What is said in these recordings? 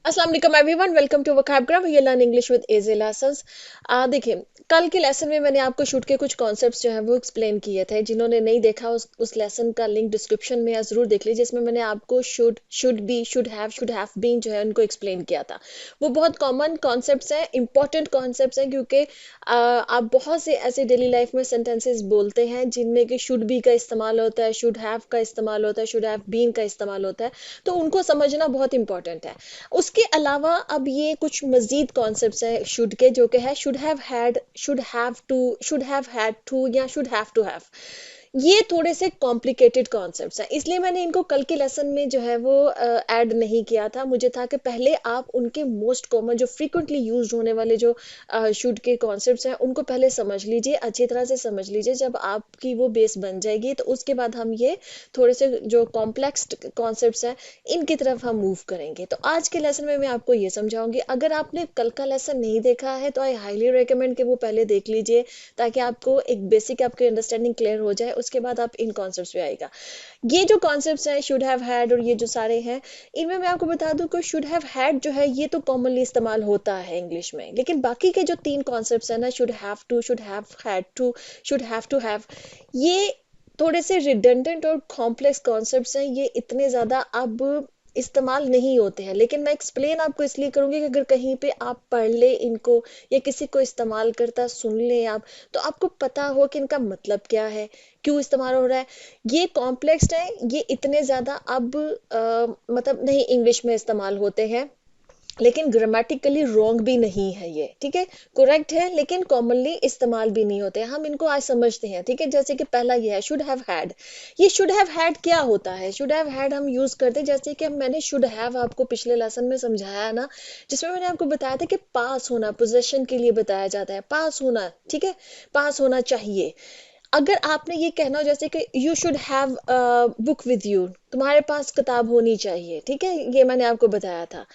अस्सलाम वालेकुम everyone, welcome to vocabulary we learn English with easy lessons. देखिए, कल के लेसन में मैंने आपको शुड के कुछ कॉन्सेप्ट्स जो है वो एक्सप्लेन किए थे। जिन्होंने नहीं देखा उस लेसन का लिंक डिस्क्रिप्शन में या जरूर देख लीजिए, जिसमें मैंने आपको should be, should have been जो है उनको एक्सप्लेन किया था। वो बहुत कॉमन कॉन्सेप्ट्स हैं, इंपॉर्टेंट कॉन्सेप्ट्स हैं, क्योंकि आप बहुत से ऐसे डेली लाइफ में सेंटेंसेस बोलते हैं जिनमें कि शुड बी का इस्तेमाल होता है, शुड हैव का इस्तेमाल होता है, शुड हैव बीन का इस्तेमाल होता है। तो उनको समझना बहुत इंपॉर्टेंट है। उसके अलावा अब ये कुछ मजीद कॉन्सेप्ट्स हैं शुड के, जो कि है should have had, should have had to या शुड हैव टू हैव। ये थोड़े से कॉम्प्लिकेटेड कॉन्सेप्ट्स हैं, इसलिए मैंने इनको कल के लेसन में जो है वो ऐड नहीं किया था। मुझे था कि पहले आप उनके मोस्ट कॉमन जो फ्रीक्वेंटली यूज्ड होने वाले जो शुड के कॉन्सेप्ट्स हैं उनको पहले समझ लीजिए, अच्छी तरह से समझ लीजिए। जब आपकी वो बेस बन जाएगी तो उसके बाद हम ये थोड़े से जो कॉम्प्लेक्स कॉन्सेप्ट्स हैं इनकी तरफ हम मूव करेंगे। तो आज के लेसन में मैं आपको ये समझाऊंगी। अगर आपने कल का लेसन नहीं देखा है तो आई हाईली रिकमेंड कि वो पहले देख लीजिए, ताकि आपको एक बेसिक आपकी अंडरस्टैंडिंग क्लियर हो जाए। उसके बाद आप इन कॉन्सेप्ट्स पे आएगा। ये जो कॉन्सेप्ट्स हैं शुड हैव हैड और ये जो सारे हैं, इनमें मैं आपको बता दूं कि शुड हैव हैड जो है ये तो कॉमनली इस्तेमाल होता है इंग्लिश में, लेकिन बाकी के जो तीन कॉन्सेप्ट्स हैं ना, should have to, should have had to, should have to have, ये थोड़े से रिडंडेंट और कॉम्प्लेक्स कॉन्सेप्ट्स हैं। ये इतने ज्यादा अब इस्तेमाल नहीं होते हैं, लेकिन मैं एक्सप्लेन आपको इसलिए करूंगी कि अगर कहीं पे आप पढ़ ले इनको या किसी को इस्तेमाल करता सुन ले आप, तो आपको पता हो कि इनका मतलब क्या है, क्यों इस्तेमाल हो रहा है। ये कॉम्प्लेक्स है, ये इतने ज्यादा अब मतलब नहीं इंग्लिश में इस्तेमाल होते हैं, लेकिन ग्रामेटिकली रॉन्ग भी नहीं है ये, ठीक है। करेक्ट है, लेकिन कॉमनली इस्तेमाल भी नहीं होते। हम इनको आज समझते हैं, ठीक है। जैसे कि पहला ये है शुड हैव हैड। ये शुड हैव हैड क्या होता है? शुड हैव हैड हम यूज करते हैं, जैसे कि मैंने शुड हैव आपको पिछले लेसन में समझाया ना, जिसमें मैंने आपको बताया था कि पास होना, पोजेशन के लिए बताया जाता है, पास होना, ठीक है, पास होना चाहिए। अगर आपने ये कहना हो जैसे कि you should have book with you, तुम्हारे पास किताब होनी चाहिए, ठीक है, ये मैंने आपको बताया था।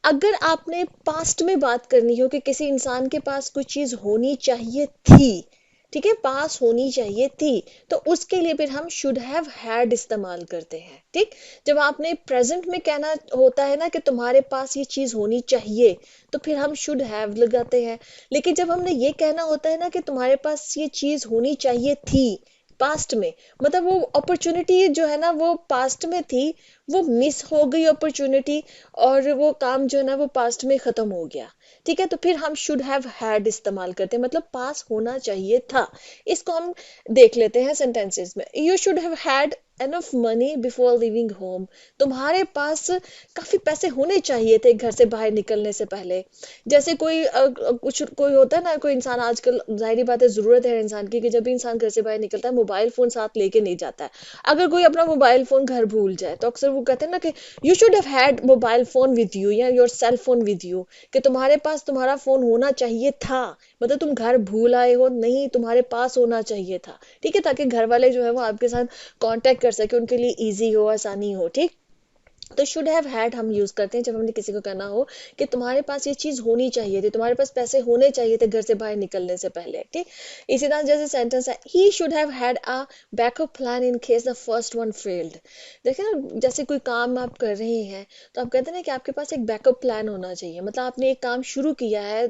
अगर आपने पास्ट में बात करनी हो कि किसी इंसान के पास कोई चीज होनी चाहिए थी, ठीक है, पास होनी चाहिए थी, तो उसके लिए फिर हम शुड हैव हैड इस्तेमाल करते हैं, ठीक। जब आपने प्रेजेंट में कहना होता है ना कि तुम्हारे पास ये चीज होनी चाहिए, तो फिर हम शुड हैव लगाते हैं। लेकिन जब हमने ये कहना होता है ना कि तुम्हारे पास ये चीज होनी चाहिए थी, पास्ट में, मतलब वो अपॉर्चुनिटी जो है ना वो पास्ट में थी, वो मिस हो गई अपॉर्चुनिटी, और वो काम जो है ना वो पास्ट में खत्म हो गया, ठीक है। तो फिर हम शुड हैव हैड इस्तेमाल करते हैं, मतलब पास होना चाहिए था। इसको हम देख लेते हैं सेंटेंसेस में। You should have had enough money before living home. तुम्हारे पास काफी पैसे होने चाहिए थे घर से बाहर निकलने से पहले। जैसे कोई कुछ कोई होता है ना, कोई इंसान आजकल, जाहिर बात है जरूरत है इंसान की कि जब भी इंसान घर से बाहर निकलता है मोबाइल फोन साथ लेके नहीं जाता है। अगर कोई अपना मोबाइल फोन घर भूल जाए तो अक्सर वो कहते हैं ना कि you should have had mobile phone with you या your cell phone with you, कि तुम्हारे पास तुम्हारा फोन होना चाहिए था। मतलब तुम घर भूल आए हो, नहीं, तुम्हारे पास होना चाहिए था, ठीक है, ताकि घर वाले जो है वो आपके साथ कांटेक्ट कर सके, उनके लिए इजी हो, आसानी हो, ठीक। तो शुड हैव हैड हम यूज करते हैं जब हमने किसी को कहना हो कि तुम्हारे पास ये चीज होनी चाहिए थी, तुम्हारे पास पैसे होने चाहिए थे घर से बाहर निकलने से पहले, ठीक। इसी तरह जैसे सेंटेंस है he should have had a backup plan in case the first one failed. देखिए ना, जैसे कोई काम आप कर रहे हैं तो आप कहते हैं ना कि आपके पास एक बैकअप प्लान होना चाहिए। मतलब आपने एक काम शुरू किया है,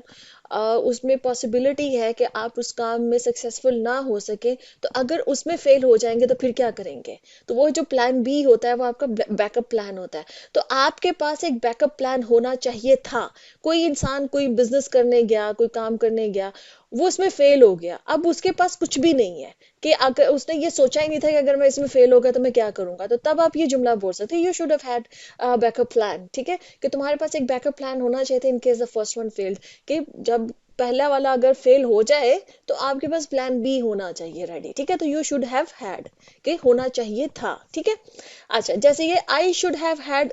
उसमें पॉसिबिलिटी है कि आप उस काम में सक्सेसफुल ना हो सके, तो अगर उसमें फेल हो जाएंगे तो फिर क्या करेंगे? तो वो जो प्लान बी होता है वो आपका बैकअप प्लान होता है। तो आपके पास एक बैकअप प्लान होना चाहिए था। कोई इंसान कोई बिजनेस करने गया, कोई काम करने गया, वो उसमें फेल हो गया, अब उसके पास कुछ भी नहीं है, कि अगर उसने ये सोचा ही नहीं था कि अगर मैं इसमें फेल हो गया तो मैं क्या करूंगा, तो तब आप ये जुमला बोल सकते हैं, you should have had backup plan, ठीक है, कि तुम्हारे पास एक बैकअप प्लान होना चाहिए था in case the first one failed, कि जब पहला वाला अगर फेल हो जाए तो आपके पास प्लान बी होना चाहिए रेडी, ठीक है। तो यू शुड हैव हैड के होना चाहिए था, ठीक है। अच्छा, जैसे ये आई should have had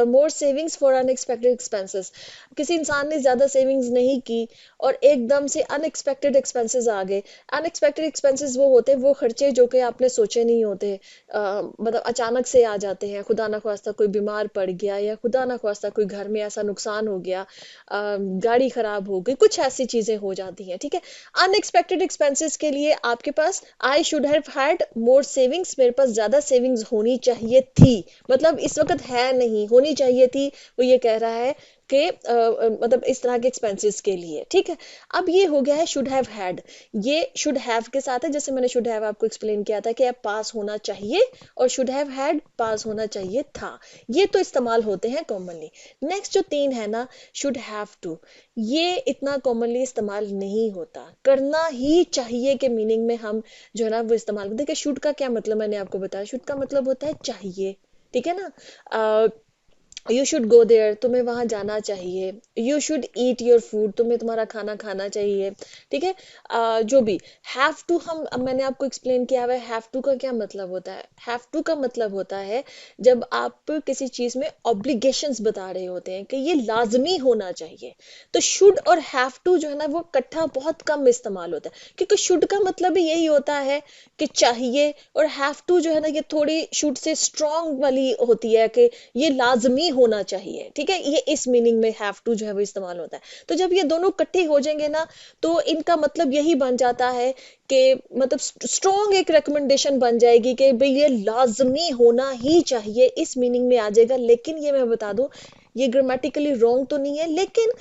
more savings for unexpected expenses. किसी इंसान ने ज्यादा सेविंग्स नहीं की और एकदम से अनएक्सपेक्टेड एक्सपेंसेस आ गए। अनएक्सपेक्टेड एक्सपेंसेस वो होते हैं, वो खर्चे जो कि आपने सोचे नहीं होते, मतलब अचानक से आ जाते हैं। खुदा ना ख्वास्ता कोई बीमार पड़ गया, या खुदा ना ख्वास्ता कोई घर में ऐसा नुकसान हो गया, गाड़ी खराब हो गई, कुछ ऐसी सी चीजें हो जाती हैं, ठीक है। अनएक्सपेक्टेड एक्सपेंसेस के लिए आपके पास I should have had more savings, मेरे पास ज्यादा सेविंग्स होनी चाहिए थी, मतलब इस वक्त है नहीं, होनी चाहिए थी, वो ये कह रहा है कि मतलब इस तरह के एक्सपेंसेस के लिए, ठीक है। अब ये हो गया है शुड हैव हैड, ये शुड हैव के साथ है, जैसे मैंने शुड हैव आपको एक्सप्लेन किया था कि अब पास होना चाहिए, और शुड हैव हैड पास होना चाहिए था, ये तो इस्तेमाल होते हैं कॉमनली। नेक्स्ट जो तीन है ना, शुड हैव टू, ये इतना कॉमनली इस्तेमाल नहीं होता, करना ही चाहिए के मीनिंग में हम जो है ना वो इस्तेमाल करते हैं। कि शुड का क्या मतलब मैंने आपको बताया, शुड का मतलब होता है चाहिए, ठीक है ना। यू शुड गो देयर, तुम्हें वहां जाना चाहिए, you should eat your food, तुम्हें तुम्हारा खाना खाना चाहिए, ठीक है। जो भी हैव टू, हम अब मैंने आपको एक्सप्लेन किया हुआ है हैव टू का क्या मतलब होता है। हैव टू का मतलब होता है जब आप किसी चीज में ऑब्लिगेशंस बता रहे होते हैं कि ये लाजमी होना चाहिए, तो शुड और हैव टू जो है ना वो इकट्ठा बहुत कम इस्तेमाल होता है, क्योंकि शुड का मतलब भी यही होता है कि चाहिए, और हैव टू जो है ना ये थोड़ी शुड से स्ट्रॉन्ग वाली होती है कि ये लाजमी होना चाहिए, ठीक है। ये इस मीनिंग में हैव टू जो है वो इस्तेमाल होता है। तो जब ये दोनों इकट्ठे हो जाएंगे ना, तो इनका मतलब यही बन जाता है कि मतलब स्ट्रॉन्ग एक रिकमेंडेशन बन जाएगी कि भाई ये लाजमी होना ही चाहिए, इस मीनिंग में आ जाएगा। लेकिन ये मैं बता दूं, ये ग्रामेटिकली रॉन्ग तो नहीं है, लेकिन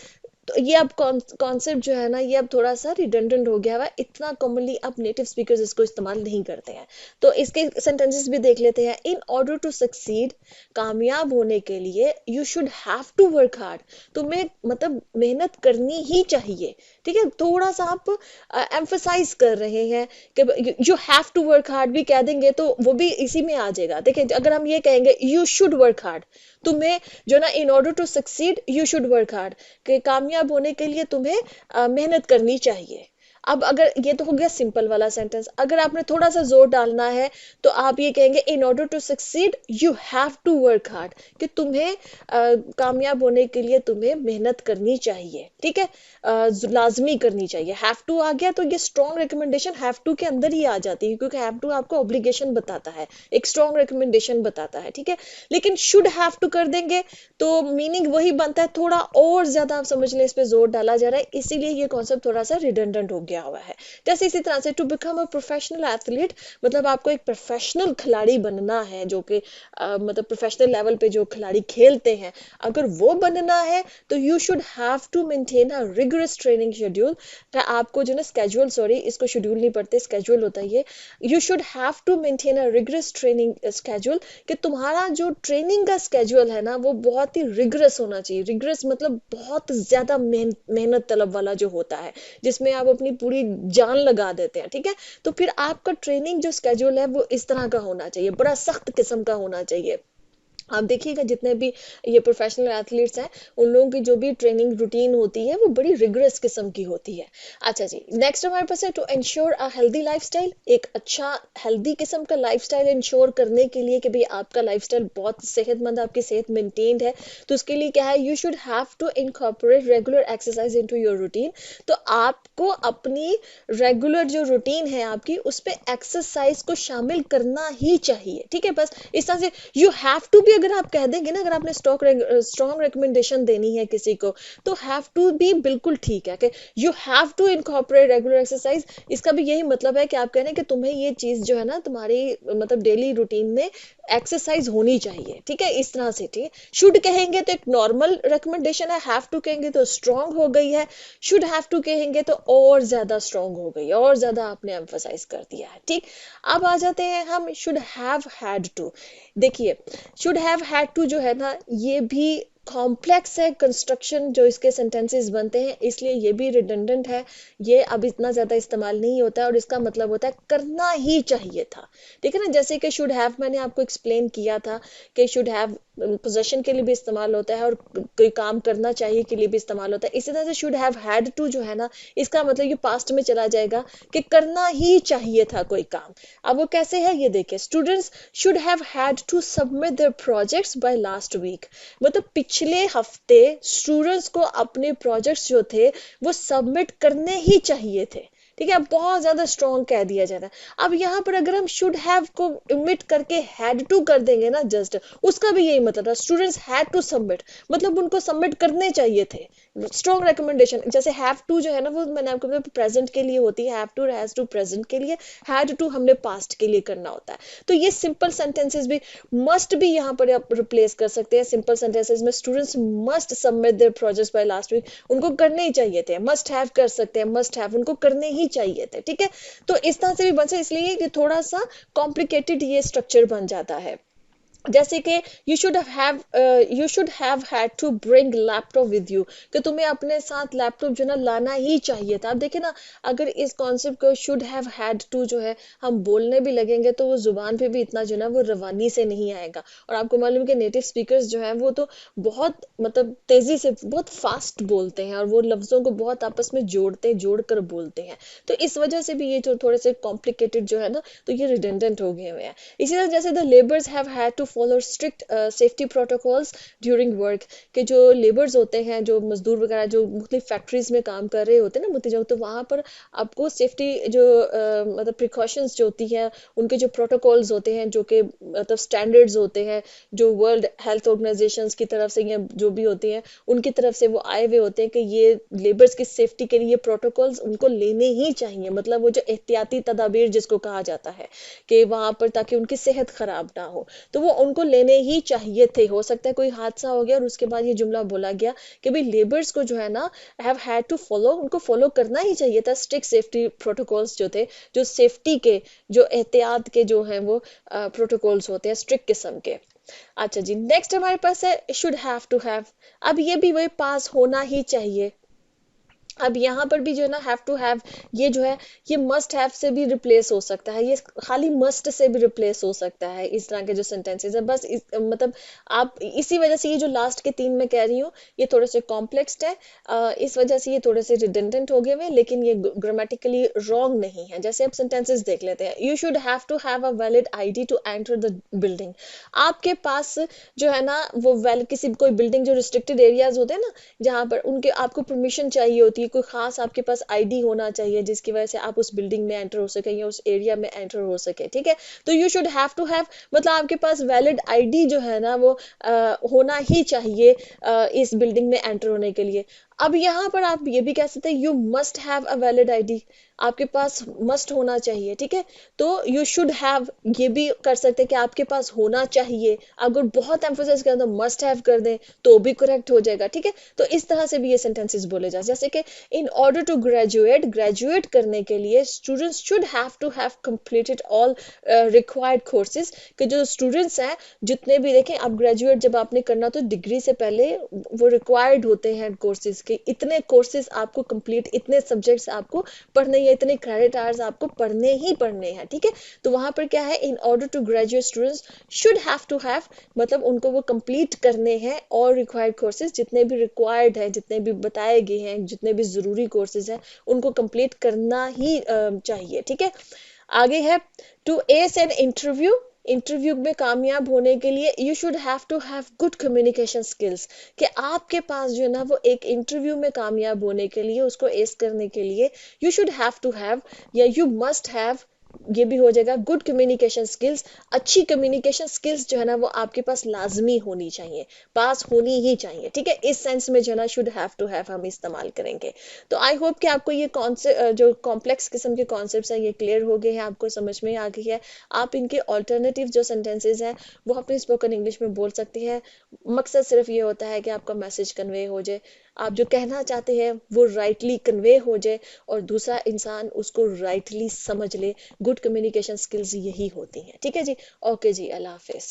तो ये अब कॉन्सेप्ट जो है ना ये अब थोड़ा सा रिडंडेंट हो गया हुआ है, इतना कॉमनली अब नेटिव स्पीकर्स इसको इस्तेमाल नहीं करते हैं। तो इसके सेंटेंसेस भी देख लेते हैं। इन ऑर्डर टू सक्सीड, कामयाब होने के लिए, you should have to work hard, तुम्हें मतलब मेहनत करनी ही चाहिए, ठीक है। थोड़ा सा आप एम्फसाइज कर रहे हैं कि you have to work hard भी कह देंगे तो वो भी इसी में आ जाएगा। देखिए अगर हम ये कहेंगे यू शुड वर्क हार्ड, तुम्हें जो ना in order to succeed you should work hard, कि कामयाब होने के लिए तुम्हें मेहनत करनी चाहिए। अब अगर ये तो हो गया सिंपल वाला सेंटेंस, अगर आपने थोड़ा सा जोर डालना है तो आप ये कहेंगे in order to succeed you have to work hard, कि तुम्हें कामयाब होने के लिए तुम्हें मेहनत करनी चाहिए, ठीक है। लाजमी करनी चाहिए। हैव टू आ गया तो ये स्ट्रॉन्ग रिकमेंडेशन हैव टू के अंदर ही आ जाती है, क्योंकि हैव टू आपको ऑब्लिगेशन बताता है, एक स्ट्रॉन्ग रिकमेंडेशन बताता है, ठीक है। लेकिन शुड हैव टू कर देंगे तो मीनिंग वही बनता है, थोड़ा और ज्यादा आप समझ लें, इस पे जोर डाला जा रहा है, इसीलिए ये कॉन्सेप्ट थोड़ा सा रिडंडेंट हो गया हुआ है। जैसे इसी तरह से to become a professional athlete, मतलब आपको एक प्रोफेशनल खिलाड़ी बनना है, जो कि मतलब प्रोफेशनल लेवल पे जो खिलाड़ी खेलते हैं, अगर वो बनना है तो you should have to maintain a rigorous training schedule. आपको जो ना स्केड्यूल, सॉरी इसको शेड्यूल नहीं पढ़ते, स्केड्यूल होता है ये। You should have to maintain a rigorous training schedule, कि तुम्हारा जो ट्रेनिंग का स्केड्यूल है ना वो बहुत ही रिगरस होना चाहिए। रिगरस मतलब बहुत ज्यादा मेहनत तलब वाला जो होता है, जिसमें आप अपनी पूरी जान लगा देते हैं, ठीक है। तो फिर आपका ट्रेनिंग जो स्केड्यूल है वो इस तरह का होना चाहिए, बड़ा सख्त किस्म का होना चाहिए। आप देखिएगा जितने भी ये प्रोफेशनल एथलीट्स हैं, उन लोगों की जो भी ट्रेनिंग रूटीन होती है वो बड़ी रिगरस किस्म की होती है। अच्छा जी, नेक्स्ट हमारे पास है to ensure a healthy lifestyle, एक अच्छा हेल्दी किस्म का लाइफस्टाइल इंश्योर करने के लिए कि भाई आपका लाइफस्टाइल बहुत सेहतमंद, आपकी सेहत मेंटेन्ड है, तो उसके लिए क्या है, you should have to incorporate regular exercise into your routine. तो आपको अपनी रेगुलर जो रूटीन है आपकी उस पे एक्सरसाइज को शामिल करना ही चाहिए, ठीक है। बस इस तरह से यू हैव टू भी अगर आप कह देंगे ना, अगर आपने स्ट्रॉन्ग रिकमेंडेशन देनी है किसी को, तो हैव टू भी बिल्कुल ठीक है कि you have to incorporate regular exercise. इसका भी यही मतलब है कि आप कह रहे हैं कि तुम्हें ये चीज जो है ना तुम्हारी मतलब डेली रूटीन में एक्सरसाइज होनी चाहिए, ठीक है, इस तरह से, ठीक है। शुड कहेंगे तो एक नॉर्मल रिकमेंडेशन है, हैव टू कहेंगे तो स्ट्रॉन्ग हो गई है, शुड हैव टू कहेंगे तो और ज्यादा स्ट्रॉन्ग हो गई है, और ज्यादा आपने एम्फसाइज कर दिया है, ठीक। अब आ जाते हैं हम शुड हैव हैड टू। देखिए शुड हैव हैड टू जो है ना ये भी कॉम्प्लेक्स है कंस्ट्रक्शन जो इसके सेंटेंसेस बनते हैं, इसलिए ये भी रिडंडेंट है, ये अब इतना ज्यादा इस्तेमाल नहीं होता है, और इसका मतलब होता है करना ही चाहिए था, ठीक है ना। जैसे कि शुड हैव मैंने आपको एक्सप्लेन किया था कि शुड हैव पोजेशन के लिए भी इस्तेमाल होता है और कोई काम करना चाहिए के लिए भी इस्तेमाल होता है। इसी तरह से शुड हैव हैड टू जो है ना इसका मतलब ये पास्ट में चला जाएगा कि करना ही चाहिए था कोई काम। अब वो कैसे है ये देखिए, students should have had to submit their projects by last week, मतलब पिछले हफ्ते स्टूडेंट्स को अपने प्रोजेक्ट्स जो थे वो सबमिट करने ही चाहिए थे, ठीक है, बहुत ज्यादा स्ट्रॉन्ग कह दिया जाता है। अब यहाँ पर अगर हम शुड हैव को ओमिट करके हैड टू कर देंगे ना, जस्ट उसका भी यही मतलब था, स्टूडेंट्स हैड टू सबमिट, मतलब उनको सबमिट करने चाहिए थे। स्ट्रॉन्ग रिकमेंडेशन, जैसे हैव टू जो है ना वो मैंने आपको प्रेजेंट के लिए होती है, have to has to present के लिए, हैड टू हमने पास्ट के लिए करना होता है। तो ये सिंपल सेंटेंसेस भी मस्ट भी यहाँ पर आप रिप्लेस कर सकते हैं। सिंपल सेंटेंसेस में students must submit their projects by last week, उनको करने ही चाहिए थे। मस्ट हैव कर सकते हैं, मस्ट हैव उनको करने ही चाहिए थे, ठीक है। तो इस तरह से भी बन सकता है, इसलिए ये थोड़ा सा कॉम्प्लिकेटेड ये स्ट्रक्चर बन जाता है। जैसे कि you should have had to bring laptop with you, कि तुम्हें अपने साथ लैपटॉप जो ना लाना ही चाहिए था। अब देखिए ना, अगर इस कॉन्सेप्ट को शुड हैव हैड टू जो है हम बोलने भी लगेंगे तो वो जुबान पे भी इतना जो ना वो रवानी से नहीं आएगा। और आपको मालूम है कि नेटिव स्पीकर्स जो है वो तो बहुत मतलब तेजी से बहुत फास्ट बोलते हैं और वो लफ्जों को बहुत आपस में जोड़ कर बोलते हैं। तो इस वजह से भी ये जो थोड़े से कॉम्प्लिकेटेड जो है ना, तो ये रिडेंडेंट हो गए हुए हैं। इसी तरह जैसे the labours have had to follow strict safety protocols during work, के जो लेबर्स होते हैं, जो मजदूर वगैरह जो मुख्तलिफ फैक्ट्रीज में काम कर रहे होते हैं ना मुझे, तो वहाँ पर आपको सेफ्टी जो मतलब प्रिकॉशंस जो होती है, उनके जो प्रोटोकॉल्स होते हैं, जो कि मतलब स्टैंडर्ड्स होते हैं, जो वर्ल्ड हेल्थ ऑर्गेनाइजेशन की तरफ से या जो भी होती हैं उनकी तरफ से वो आए हुए होते हैं कि ये लेबर्स की सेफ्टी के लिए प्रोटोकॉल्स उनको लेने ही चाहिए। मतलब वो जो एहतियाती तदाबीर जिसको कहा जाता है कि वहां पर ताकि उनकी सेहत खराब ना हो, तो वो उनको लेने ही चाहिए थे। हो सकता है कोई हादसा हो गया और उसके बाद ये जुमला बोला गया कि भाई लेबर्स को जो है ना हैव हैड टू फॉलो, उनको फॉलो करना ही चाहिए था स्ट्रिक्ट सेफ्टी प्रोटोकॉल्स जो थे, जो सेफ्टी के जो एहतियात के जो हैं वो प्रोटोकॉल्स होते हैं स्ट्रिक्ट किस्म के। अच्छा जी, नेक्स्ट हमारे पास है शुड हैव टू हैव। अब ये भी वही पास होना ही चाहिए। अब यहाँ पर भी जो है ना हैव टू हैव, ये जो है ये मस्ट हैव से भी रिप्लेस हो सकता है, ये खाली मस्ट से भी रिप्लेस हो सकता है। इस तरह के जो सेंटेंसेस है बस मतलब आप इसी वजह से ये जो लास्ट के तीन मैं कह रही हूँ ये थोड़े से कॉम्प्लेक्स है, इस वजह से ये थोड़े से रिडंडेंट हो गए हुए, लेकिन ये ग्रामेटिकली रॉन्ग नहीं है। जैसे अब सेंटेंसेस देख लेते हैं, you should have to have a valid ID to enter the building. आपके पास जो है ना वो वैलिड किसी कोई बिल्डिंग जो रिस्ट्रिक्टेड एरियाज होते हैं ना, जहाँ पर उनके आपको परमिशन चाहिए होती है, कोई खास आपके पास आईडी होना चाहिए जिसकी वजह से आप उस बिल्डिंग में एंटर हो सके या उस एरिया में एंटर हो सके, ठीक है। तो you should have to have मतलब आपके पास वैलिड आईडी जो है ना वो होना ही चाहिए इस बिल्डिंग में एंटर होने के लिए। अब यहाँ पर आप ये भी कह सकते हैं you must have a valid ID, आपके पास मस्ट होना चाहिए, ठीक है। तो यू शुड हैव ये भी कर सकते हैं कि आपके पास होना चाहिए। अगर बहुत एम्फोसाइज करें तो मस्ट हैव कर दें तो भी करेक्ट हो जाएगा, ठीक है। तो इस तरह से भी ये सेंटेंसेस बोले जा, जैसे कि in order to graduate, graduate करने के लिए students should have to have completed all required courses, कि जो स्टूडेंट्स हैं जितने भी, देखें अब ग्रेजुएट जब आपने करना तो डिग्री से पहले वो रिक्वायर्ड होते हैं कोर्सेज के, इतने कोर्सेज आपको कंप्लीट, इतने सब्जेक्ट्स आपको पढ़ने या इतने क्रेडिट आवर्स आपको पढ़ने ही पढ़ने हैं, ठीक है। तो वहां पर क्या है, in order to graduate students should have to have, मतलब उनको वो कंप्लीट करने हैं और रिक्वायर्ड कोर्सेज जितने भी रिक्वायर्ड है, जितने भी बताए गए हैं, जितने भी जरूरी कोर्सेज हैं उनको कंप्लीट करना ही चाहिए, ठीक है। आगे है to ace an interview, interview में कामयाब होने के लिए you should have to have good communication skills, कि आपके पास जो है ना वो एक इंटरव्यू में कामयाब होने के लिए, उसको एस करने के लिए you should have to have या यू मस्ट हैव, ये भी हो जाएगा गुड कम्युनिकेशन स्किल्स। अच्छी कम्युनिकेशन स्किल्स जो है ना वो आपके पास लाजमी होनी चाहिए, पास होनी ही चाहिए, ठीक है। इस सेंस में जो है ना शुड हैव टू हैव हम इस्तेमाल करेंगे। तो आई होप कि आपको ये कॉन्सेप्ट जो कॉम्प्लेक्स किस्म के कॉन्सेप्ट्स हैं ये क्लियर हो गए हैं, आपको समझ में आ गई है। आप इनके ऑल्टरनेटिव जो सेंटेंसेज हैं वो अपनी स्पोकन इंग्लिश में बोल सकते हैं। मकसद सिर्फ ये होता है कि आपका मैसेज कन्वे हो जाए, आप जो कहना चाहते हैं वो राइटली कन्वे हो जाए और दूसरा इंसान उसको राइटली समझ ले। गुड कम्युनिकेशन स्किल्स यही होती हैं, ठीक है जी। ओके जी, अल्लाह हाफिज।